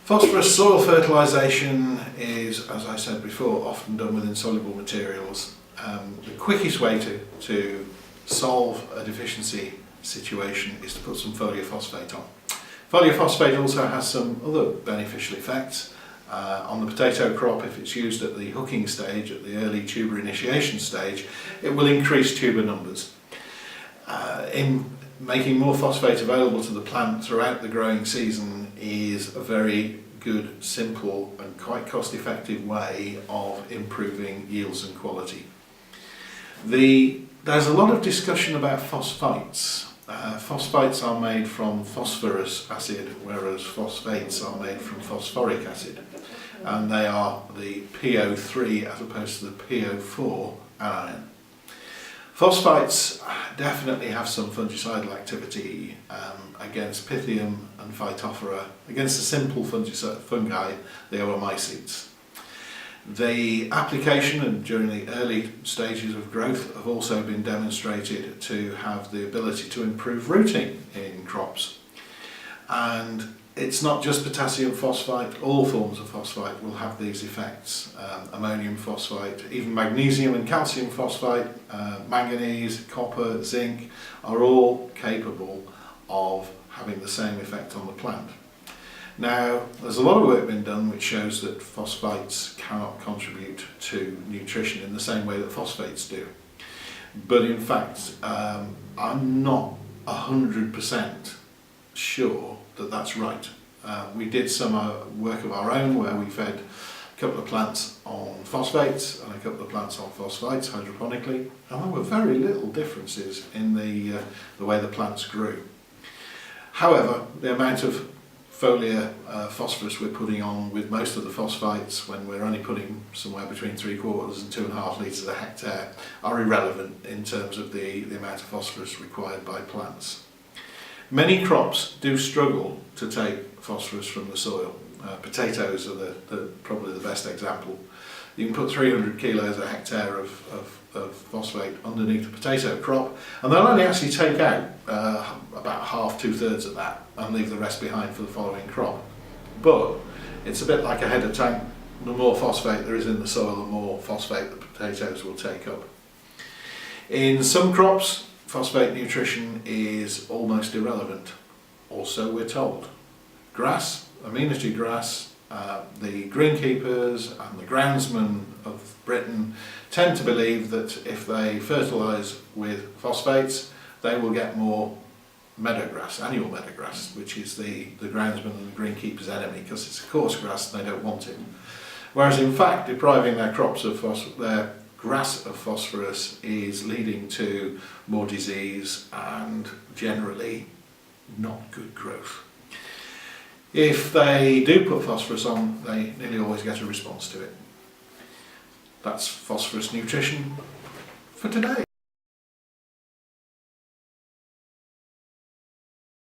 Phosphorus soil fertilisation is, as I said before, often done with insoluble materials. The quickest way to solve a deficiency situation is to put some foliar phosphate on. Foliar phosphate also has some other beneficial effects. On the potato crop, if it's used at the hooking stage, at the early tuber initiation stage, it will increase tuber numbers. In making more phosphate available to the plant throughout the growing season is a very good, simple and quite cost-effective way of improving yields and quality. There's a lot of discussion about phosphites. Phosphites are made from phosphorus acid, whereas phosphates are made from phosphoric acid, and they are the PO3 as opposed to the PO4 anion. Phosphites definitely have some fungicidal activity against Pythium and Phytophthora, against the simple fungi, the oomycetes. The application and during the early stages of growth have also been demonstrated to have the ability to improve rooting in crops. And it's not just potassium phosphite, all forms of phosphite will have these effects. Ammonium phosphite, even magnesium and calcium phosphite, manganese, copper, zinc are all capable of having the same effect on the plant. Now, there's a lot of work been done which shows that phosphites cannot contribute to nutrition in the same way that phosphates do. But in fact, I'm not 100% sure that that's right. We did some work of our own where we fed a couple of plants on phosphates and a couple of plants on phosphites hydroponically, and there were very little differences in the way the plants grew. However, the amount of foliar phosphorus we're putting on with most of the phosphites, when we're only putting somewhere between 3/4 and 2.5 litres a hectare, are irrelevant in terms of the amount of phosphorus required by plants. Many crops do struggle to take phosphorus from the soil. Potatoes are probably the best example. You can put 300 kilos a hectare of phosphate underneath a potato crop, and they'll only actually take out about half, 2/3 of that and leave the rest behind for the following crop. But it's a bit like a header tank. The more phosphate there is in the soil, the more phosphate the potatoes will take up. In some crops, phosphate nutrition is almost irrelevant, or so we're told. Grass, amenity grass, the greenkeepers and the groundsmen of Britain tend to believe that if they fertilise with phosphates, they will get more meadowgrass, annual meadowgrass, which is the groundsman and the greenkeeper's enemy, because it's a coarse grass and they don't want it. Whereas in fact, depriving their crops of their grass of phosphorus is leading to more disease and generally not good growth. If they do put phosphorus on, they nearly always get a response to it. That's phosphorus nutrition for today.